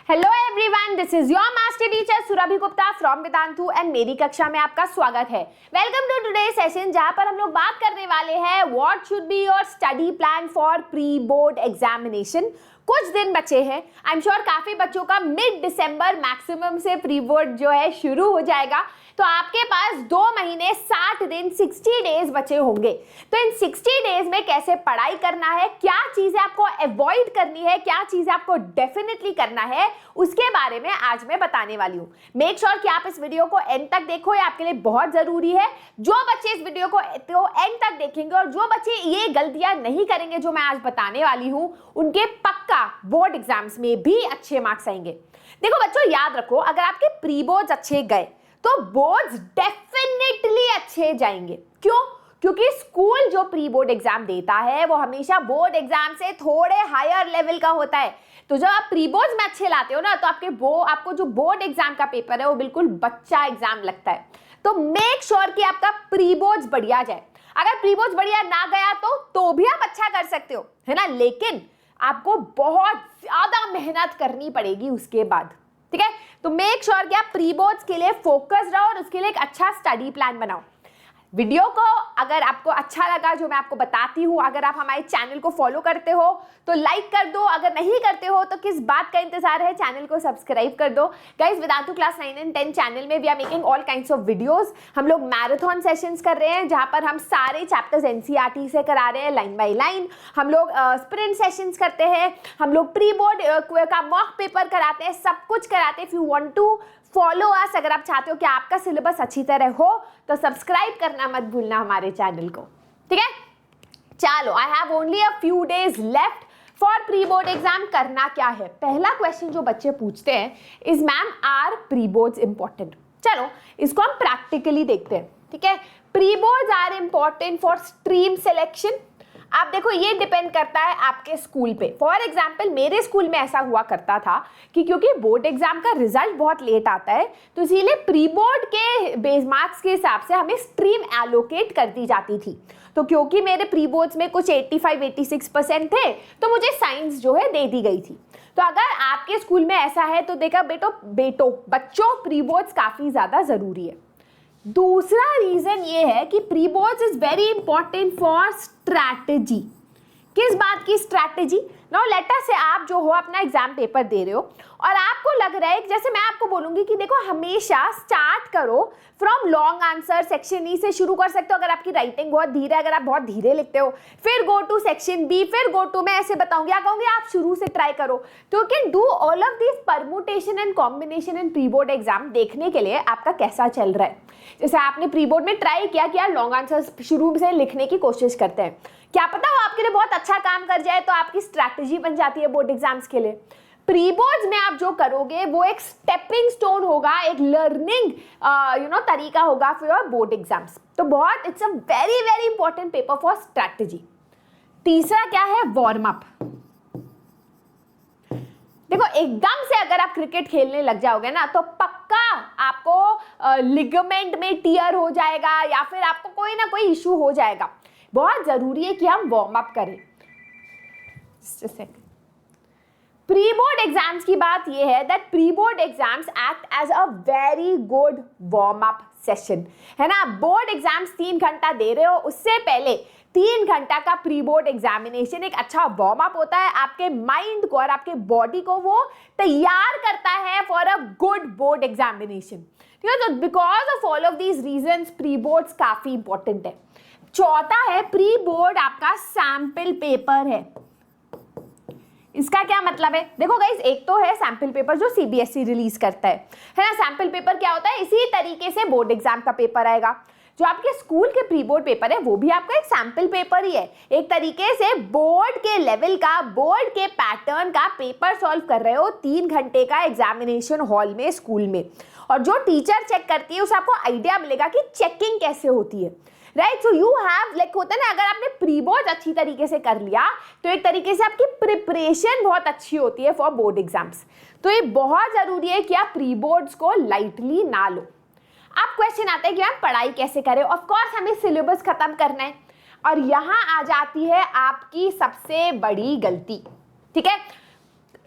Hello everyone, this is your master teacher Surabhi Gupta from Vedantu and मेरी कक्षा में आपका स्वागत है। वेलकम टू टुडे सेशन, जहां पर हम लोग बात करने वाले हैं what should be your study plan for pre board examination. कुछ दिन बचे हैं, आई एम श्योर काफी बच्चों का मिड दिसंबर मैक्सिमम से प्री बोर्ड जो है शुरू हो जाएगा। तो आपके पास 2 महीने 60 दिन 60 डेज बचे होंगे। तो इन 60 डेज में कैसे पढ़ाई करना है, क्या चीजें आपको अवॉइड करनी है, क्या चीजें आपको डेफिनेटली करना है, उसके बारे में आज मैं बताने वाली हूँ। मेक श्योर कि आप इस वीडियो को एंड तक देखो, ये आपके लिए बहुत जरूरी है। जो बच्चे इस वीडियो को एंड तक देखेंगे और जो बच्चे ये गलतियां नहीं करेंगे जो मैं आज बताने वाली हूँ, उनके पक्का बोर्ड एग्जाम्स में भी अच्छे मार्क्स आएंगे। देखो बच्चों, याद रखो, अगर आपके प्री बोर्ड्स अच्छे गए तो बोर्ड्स डेफिनेटली अच्छे जाएंगे। क्यों? क्योंकि स्कूल जो प्री बोर्ड एग्जाम देता है वो हमेशा बोर्ड एग्जाम से थोड़े हायर लेवल का होता है। तो जब आप प्री बोर्ड्स में अच्छे लाते हो ना, तो आपको जो बोर्ड एग्जाम का पेपर है वो बिल्कुल बच्चा एग्जाम लगता है। तो मेक श्योर कि आपका प्री बोर्ड्स बढ़िया जाए। अगर प्री बोर्ड्स बढ़िया ना गया तो भी आप अच्छा कर सकते हो, है ना, लेकिन आपको बहुत ज्यादा मेहनत करनी पड़ेगी उसके बाद। ठीक है, तो मेक श्योर कि आप प्री बोर्ड्स के लिए फोकस रहो और उसके लिए एक अच्छा स्टडी प्लान बनाओ। वीडियो को अगर आपको अच्छा लगा जो मैं आपको बताती हूँ, अगर आप हमारे चैनल को फॉलो करते हो तो लाइक कर दो, अगर नहीं करते हो तो किस बात का इंतजार है, चैनल को सब्सक्राइब कर दो। Guys, Vedantu class 9 and 10 channel में we are making all kinds of videos. हम लोग मैराथन सेशंस कर रहे हैं जहां पर हम सारे चैप्टर्स एनसीईआरटी से करा रहे हैं लाइन बाय लाइन। हम लोग स्प्रिंट सेशंस करते हैं, हम लोग प्री बोर्ड का मॉक पेपर कराते हैं, सब कुछ कराते हैं। If you want to follow us, अगर आप चाहते हो कि आपका सिलेबस अच्छी तरह हो तो सब्सक्राइब करना मत भूलना हमारे चैनल को। ठीक है, चलो, I have only a few days left for pre board exam. करना क्या है? पहला क्वेश्चन जो बच्चे पूछते हैं is ma'am, are pre boards important? चलो इसको हम प्रैक्टिकली देखते हैं। ठीक है, pre boards are important for stream selection. आप देखो, ये डिपेंड करता है आपके स्कूल पे। फॉर एग्जाम्पल, मेरे स्कूल में ऐसा हुआ करता था कि क्योंकि बोर्ड एग्जाम का रिजल्ट बहुत लेट आता है, तो इसीलिए प्री बोर्ड के बेस मार्क्स के हिसाब से हमें स्ट्रीम एलोकेट कर दी जाती थी। तो क्योंकि मेरे प्री बोर्ड्स में कुछ 85-86% थे, तो मुझे साइंस जो है दे दी गई थी। तो अगर आपके स्कूल में ऐसा है तो देखा बच्चों, प्री बोर्ड्स काफी ज्यादा जरूरी है। दूसरा रीजन ये है कि pre boards is very important for strategy. किस बात की स्ट्रैटेजी? नाउ लेट अस से आप जो हो अपना एग्जाम पेपर दे रहे हो और आपको लग रहा है, जैसे मैं आपको बोलूंगी कि देखो हमेशा स्टार्ट करो from long answer. Section E से शुरू कर सकते हो अगर आपकी राइटिंग बहुत धीरे है, अगर आप बहुत धीरे लिखते हो, फिर गो टू सेक्शन बी, फिर गो टू, मैं ऐसे बताऊंगी, आप कहूंगी आप शुरू से ट्राई करो। तो you can do all of this permutation and combination in pre board exam देखने के लिए आपका कैसा चल रहा है। जैसे आपने प्री बोर्ड में ट्राई किया कि यार लॉन्ग आंसर शुरू से लिखने की कोशिश करते हैं, क्या पता वो आपके लिए बहुत अच्छा काम कर जाए, तो आपकी स्ट्रैटेजी बन जाती है बोर्ड एग्जाम्स के लिए। प्री बोर्ड्स में आप जो करोगे वो एक स्टेपिंग स्टोन होगा, एक लर्निंग तरीका होगा फॉर योर बोर्ड एग्जाम्स। तो बहुत it's a very very important paper for strategy. तीसरा क्या है? Warm up. देखो, एकदम से अगर आप क्रिकेट खेलने लग जाओगे ना तो पक्का आपको लिगामेंट में टियर हो जाएगा या फिर आपको कोई ना कोई इशू हो जाएगा। बहुत जरूरी है कि हम वार्म अप करें। प्री बोर्ड एग्जाम्स की बात यह है that pre board exams act as a very good warm up session, है ना। बोर्ड एग्जाम्स 3 घंटा दे रहे हो, उससे पहले 3 घंटा का प्री बोर्ड एग्जामिनेशन एक अच्छा वार्म अप होता है। आपके माइंड को और आपके बॉडी को वो तैयार करता है for a good board examination. ठीक है, तो because of all of these reasons pre boards काफी इंपॉर्टेंट है। चौथा है, प्री बोर्ड आपका सैंपल पेपर है। इसका क्या मतलब है? देखो गाइस, एक तो है सैंपल पेपर जो सीबीएसई रिलीज करता है ना। सैंपल पेपर क्या होता है? इसी तरीके से बोर्ड एग्जाम का पेपर आएगा। जो आपके स्कूल के प्री बोर्ड पेपर है वो भी आपका एक सैंपल पेपर ही है। एक तरीके से बोर्ड के लेवल का, बोर्ड के पैटर्न का पेपर सॉल्व कर रहे हो 3 घंटे का एग्जामिनेशन हॉल में स्कूल में। और जो टीचर चेक करती है उसे आपको आइडिया मिलेगा कि चेकिंग कैसे होती है। Right, so you have like होता है ना, अगर आपने प्री बोर्ड अच्छी तरीके से कर लिया तो एक तरीके से आपकी प्रिपरेशन बहुत अच्छी होती है फॉर बोर्ड एग्जाम्स। तो ये बहुत जरूरी है कि आप प्री बोर्ड्स को लाइटली ना लो। अब क्वेश्चन आता है कि आप पढ़ाई कैसे करें। ऑफ कोर्स हमें सिलेबस खत्म करना है और यहां आ जाती है आपकी सबसे बड़ी गलती। ठीक है,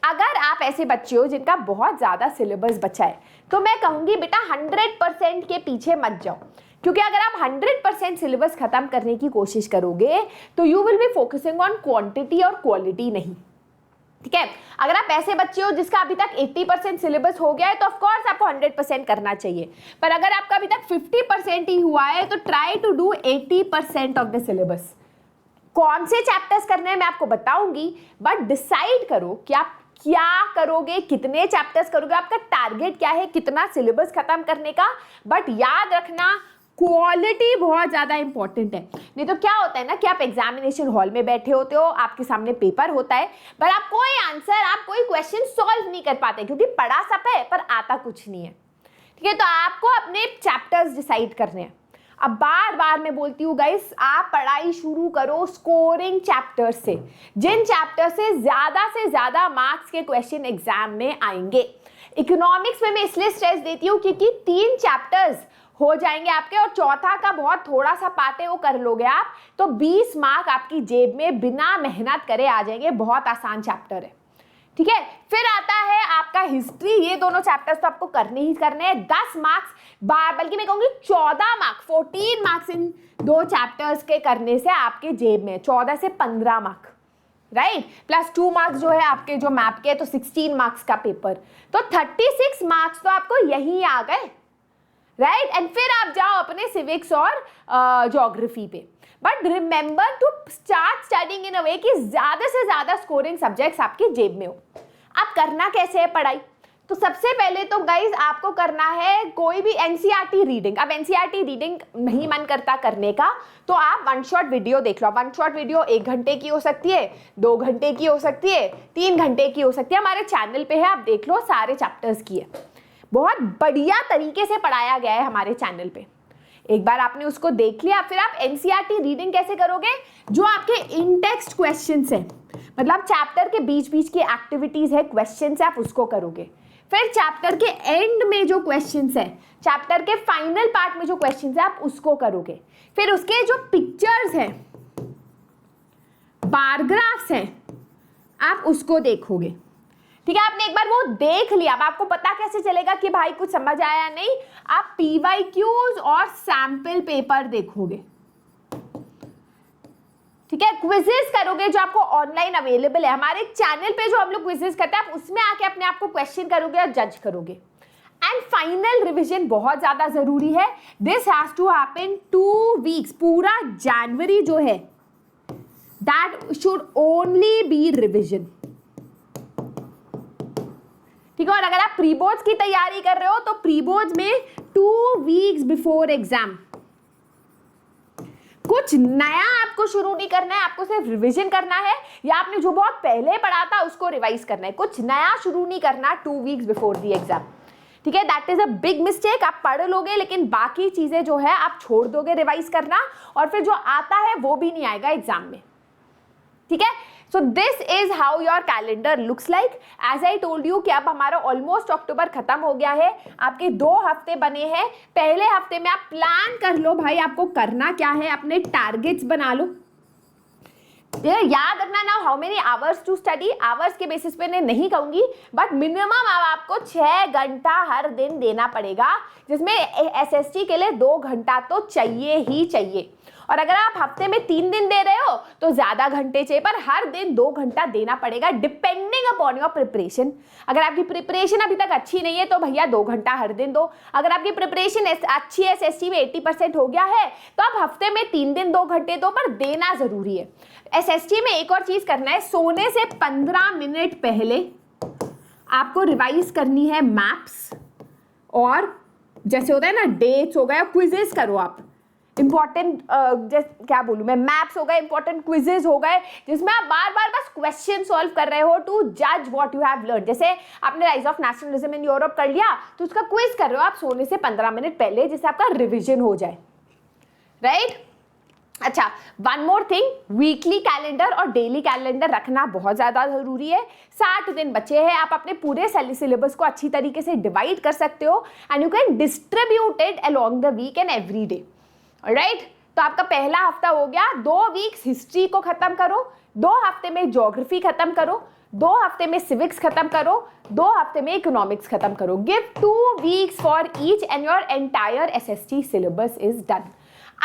अगर आप ऐसे बच्चे हो जिनका बहुत ज़्यादा सिलेबस बचा है, तो मैं कहूँगी बेटा 100% के पीछे मत जाओ, क्योंकि अगर आप 100% सिलेबस खत्म करने की कोशिश करोगे तो you will be focusing on quantity और क्वालिटी नहीं। ठीक है, अगर आप ऐसे बच्चे हो जिसका अभी तक 80% सिलेबस हो गया है तो ऑफ कोर्स आपको 100% करना चाहिए, पर अगर आपका अभी तक 50% ही हुआ है तो try to do 80% of the syllabus. कौन से चैप्टर्स करने हैं मैं आपको बताऊंगी, बट डिसाइड करो कि आप क्या करोगे, कितने चैप्टर्स करोगे, आपका टारगेट क्या है, कितना सिलेबस खत्म करने का। बट याद रखना क्वालिटी बहुत ज़्यादा इंपॉर्टेंट है। नहीं तो क्या होता है ना कि आप एग्जामिनेशन हॉल में बैठे होते हो, आपके सामने पेपर होता है, पर आप कोई आंसर, आप कोई क्वेश्चन सॉल्व नहीं कर पाते, क्योंकि पढ़ा सब है पर आता कुछ नहीं है। ठीक है, तो आपको अपने चैप्टर्स डिसाइड करने हैं। अब बार बार मैं बोलती हूँ गाइस, आप पढ़ाई शुरू करो स्कोरिंग चैप्टर से, जिन चैप्टर से ज़्यादा मार्क्स के क्वेश्चन एग्जाम में आएंगे। इकोनॉमिक्स में मैं इसलिए स्ट्रेस देती हूँ क्योंकि 3 चैप्टर्स हो जाएंगे आपके, और चौथा का बहुत थोड़ा सा पार्ट है, वो कर लोगे आप तो 20 मार्क आपकी जेब में बिना मेहनत करे आ जाएंगे। बहुत आसान चैप्टर है। ठीक है, फिर आता है आपका हिस्ट्री। ये दोनों चैप्टर्स तो आपको करने ही करने हैं। 10 मार्क्स, बल्कि मैं कहूँगी 14 मार्क्स, 14 मार्क्स इन 2 चैप्टर्स के करने से आपके जेब में 14 से 15 मार्क, राइट, प्लस 2 मार्क्स जो है आपके जो मैप के, तो 16 मार्क्स का पेपर, तो 36 मार्क्स तो आपको यही आ गए, राइट। एंड फिर आप जाओ अपने सिविक्स और ज्योग्राफी पे। But remember to start studying in a way कि ज़्यादा से ज़्यादा स्कोरिंग सब्जेक्ट्स आपकी जेब में हो। अब करना कैसे है पढ़ाई, तो सबसे पहले तो गाइज आपको करना है कोई भी एनसीईआरटी रीडिंग। अब एनसीईआरटी रीडिंग नहीं मन करता करने का, तो आप 1 शॉट वीडियो देख लो। 1 शॉट वीडियो 1 घंटे की हो सकती है, 2 घंटे की हो सकती है, 3 घंटे की हो सकती है। हमारे चैनल पे है, आप देख लो, सारे चैप्टर्स की है, बहुत बढ़िया तरीके से पढ़ाया गया है हमारे चैनल पे। एक बार आपने उसको देख लिया, फिर आप एनसीईआरटी रीडिंग कैसे करोगे, जो आपके इन टेक्स्ट क्वेश्चंस है, मतलब चैप्टर के बीच बीच की एक्टिविटीज है, क्वेश्चंस है, आप उसको करोगे। फिर चैप्टर के एंड में जो क्वेश्चंस है, चैप्टर के फाइनल पार्ट में जो क्वेश्चंस है, आप उसको करोगे। फिर उसके जो पिक्चर्स हैं, बारग्राफ्स हैं, आप उसको देखोगे। ठीक है, आपने एक बार वो देख लिया, अब आपको पता कैसे चलेगा कि भाई कुछ समझ आया नहीं, आप पीवाईक्यूज और सैंपल पेपर देखोगे। ठीक है, क्विजेस करोगे जो आपको ऑनलाइन अवेलेबल है हमारे चैनल पे, जो हम लोग क्विजेस करते हैं, आप उसमें आके अपने आप को क्वेश्चन करोगे और जज करोगे। एंड फाइनल रिविजन बहुत ज्यादा जरूरी है। This has to happen 2 weeks, पूरा जनवरी जो है that should only be revision. ठीक है, और अगर आप प्री बोर्ड्स की तैयारी कर रहे हो तो प्री बोर्ड्स में 2 वीक्स बिफोर एग्जाम कुछ नया आपको शुरू नहीं करना है, आपको सिर्फ रिवीजन करना है, या आपने जो बहुत पहले पढ़ा था उसको रिवाइज करना है। कुछ नया शुरू नहीं करना 2 वीक्स बिफोर दी एग्जाम। ठीक है, that is a big mistake. आप पढ़ लोगे लेकिन बाकी चीजें जो है आप छोड़ दोगे रिवाइज करना, और फिर जो आता है वो भी नहीं आएगा एग्जाम में। ठीक है, so this is how your calendar looks like. As I told you कि अब हमारा ऑलमोस्ट अक्टूबर खत्म हो गया है, आपके 2 हफ्ते बने हैं। पहले हफ्ते में आप प्लान कर लो भाई आपको करना क्या है, अपने टारगेट्स बना लो। याद रखना ना, how many hours to study, hours के बेसिस पे नहीं कहूंगी, बट मिनिमम आपको 6 घंटा हर दिन देना पड़ेगा, जिसमें एसएसटी के लिए 2 घंटा तो चाहिए ही चाहिए। और अगर आप हफ्ते में 3 दिन दे रहे हो तो ज्यादा घंटे चाहिए, पर हर दिन 2 घंटा देना पड़ेगा, डिपेंडिंग अपॉन योर प्रिपरेशन। अगर आपकी प्रिपरेशन अभी तक अच्छी नहीं है तो भैया 2 घंटा हर दिन दो। अगर आपकी प्रिपरेशन अच्छी है, एसएसटी में 80% हो गया है, तो आप हफ्ते में 3 दिन 2 घंटे दो, पर देना जरूरी है। एसएसटी में एक और चीज करना है, सोने से 15 मिनट पहले आपको रिवाइज करनी है मैप्स, और जैसे होता है ना डेट्स हो गए, क्विजेस करो आप इंपॉर्टेंट, क्या बोलूं मैं, मैप्स हो गए, इंपॉर्टेंट क्विजेस हो गए, जिसमें आप बार बार बस क्वेश्चन सॉल्व कर रहे हो टू जज व्हाट यू हैव लर्न। जैसे आपने rise of nationalism in Europe कर लिया, तो उसका क्विज कर रहे हो आप सोने से 15 मिनट पहले, जिससे आपका रिविजन हो जाए, राइट। अच्छा, one more thing, weekly calendar और डेली कैलेंडर रखना बहुत ज़्यादा ज़रूरी है। 60 दिन बचे हैं, आप अपने पूरे सिलेबस को अच्छी तरीके से डिवाइड कर सकते हो, and you can distribute it along the week and every day, right. तो आपका पहला हफ्ता हो गया, 2 वीक्स हिस्ट्री को खत्म करो, 2 हफ्ते में ज्योग्राफी खत्म करो, 2 हफ्ते में सिविक्स खत्म करो, 2 हफ्ते में इकोनॉमिक्स खत्म करो। Give 2 weeks for each and your entire SST syllabus is done.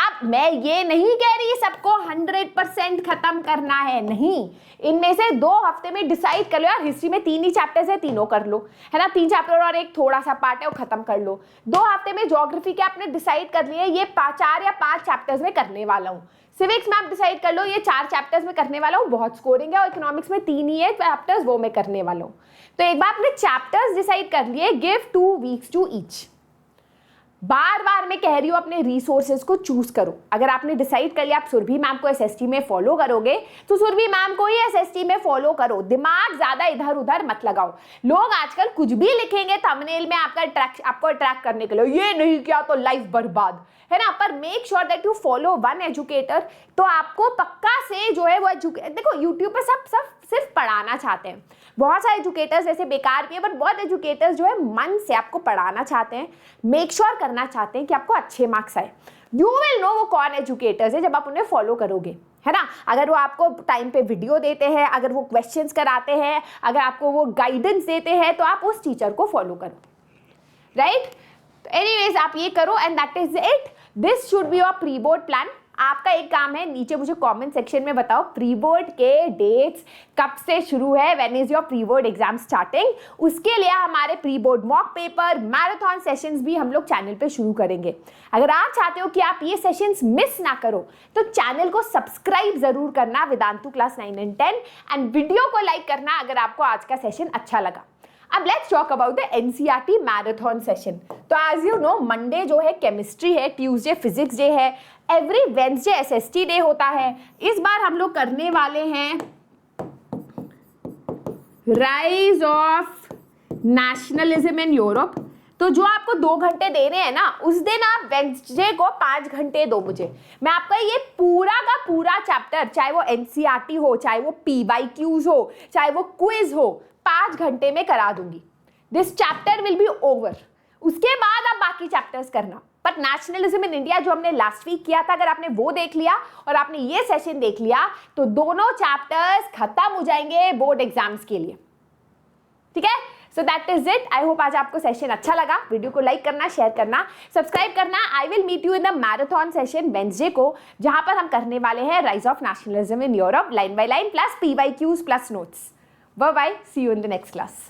अब मैं ये नहीं कह रही सबको 100% खत्म करना है, नहीं, इनमें से 2 हफ्ते में डिसाइड कर लो यार, हिस्ट्री में 3 ही चैप्टर्स है, तीनों कर लो, है ना, 3 चैप्टर और एक थोड़ा सा पार्ट है वो खत्म कर लो। 2 हफ्ते में ज्योग्राफी के आपने डिसाइड कर लिए ये 4 या 5 चैप्टर्स में करने वाला हूँ। सिविक्स में आप डिसाइड कर लो ये 4 चैप्टर्स में करने वाला हूँ, बहुत स्कोरिंग है, और इकोनॉमिक्स में 3 ही है चैप्टर्स, वो मैं करने वाला हूँ। तो एक बार आपने चैप्टर्स डिसाइड कर लिए, गिव 2 वीक्स टू ईच। बार बार मैं कह रही हूँ अपने रिसोर्सेज को चूज करो। अगर आपने डिसाइड कर लिया आप सुरभि मैम को एसएसटी में फॉलो करोगे तो सुरभि मैम को ही एसएसटी में फॉलो करो, दिमाग ज्यादा इधर उधर मत लगाओ। लोग आजकल कुछ भी लिखेंगे थंबनेल में आपको अट्रैक्ट करने के लिए, ये नहीं किया तो लाइफ बर्बाद, है ना, पर make sure that you follow one educator. तो आपको पक्का से जो है वो देखो यूट्यूब पे सब सिर्फ पढ़ाना चाहते हैं, बहुत सारे एजुकेटर्स वैसे बेकार भी है, बट बहुत एजुकेटर्स जो है मन से आपको पढ़ाना चाहते हैं, मेक श्योर करना चाहते हैं कि आपको अच्छे मार्क्स आए। यू विल नो वो कौन एजुकेटर्स है जब आप उन्हें फॉलो करोगे, है ना। अगर वो आपको टाइम पे वीडियो देते हैं, अगर वो क्वेश्चंस कराते हैं, अगर आपको वो गाइडेंस देते हैं, तो आप उस टीचर को फॉलो करो, राइट। एनीवेज आप ये करो and that is it. This should be your pre board plan. आपका एक काम है, नीचे मुझे कमेंट सेक्शन में बताओ प्री बोर्ड के डेट्स कब से शुरू है, when is your pre board exam starting. उसके लिए हमारे pre board mock paper, marathon sessions भी हम लोग चैनल पे शुरू करेंगे। अगर आप चाहते हो कि आप ये सेशंस मिस ना करो तो चैनल को सब्सक्राइब जरूर करना, Vedantu class 9 and 10, and video को लाइक करना अगर आपको आज का सेशन अच्छा लगा। अब let's talk about the NCERT marathon session. तो एज यू नो मंडे जो है केमिस्ट्री है, ट्यूसडे फिजिक्स डे है, एवरी वेडनेसडे एसएसटी डे होता है। इस बार हम लोग करने वाले हैं rise of nationalism in Europe. तो जो आपको 2 घंटे दे रहे हैं ना, उस दिन आप वेडनेसडे को 5 घंटे दो मुझे। मैं आपका ये पूरा का पूरा चैप्टर, चाहे वो एनसीईआरटी हो, चाहे वो पीवाईक्यूज हो, चाहे वो क्विज हो, 5 घंटे में करा दूंगी। This chapter will be over. उसके बाद आप बाकी चैप्टर्स करना। बट नेशनलिज्म इन इंडिया जो हमने लास्ट वीक किया था, अगर आपने वो देख लिया और आपने ये सेशन देख लिया तो दोनों चैप्टर्स खत्म हो जाएंगे बोर्ड एग्जाम्स के लिए, ठीक है। So that is it. I hope आज आपको सेशन अच्छा लगा। वीडियो को लाइक करना, शेयर करना, सब्सक्राइब करना। I will meet you in the marathon session Wednesday को, जहां पर हम करने वाले हैं rise of nationalism in Europe line by line plus PYQs plus notes. Bye bye. See you in the next class.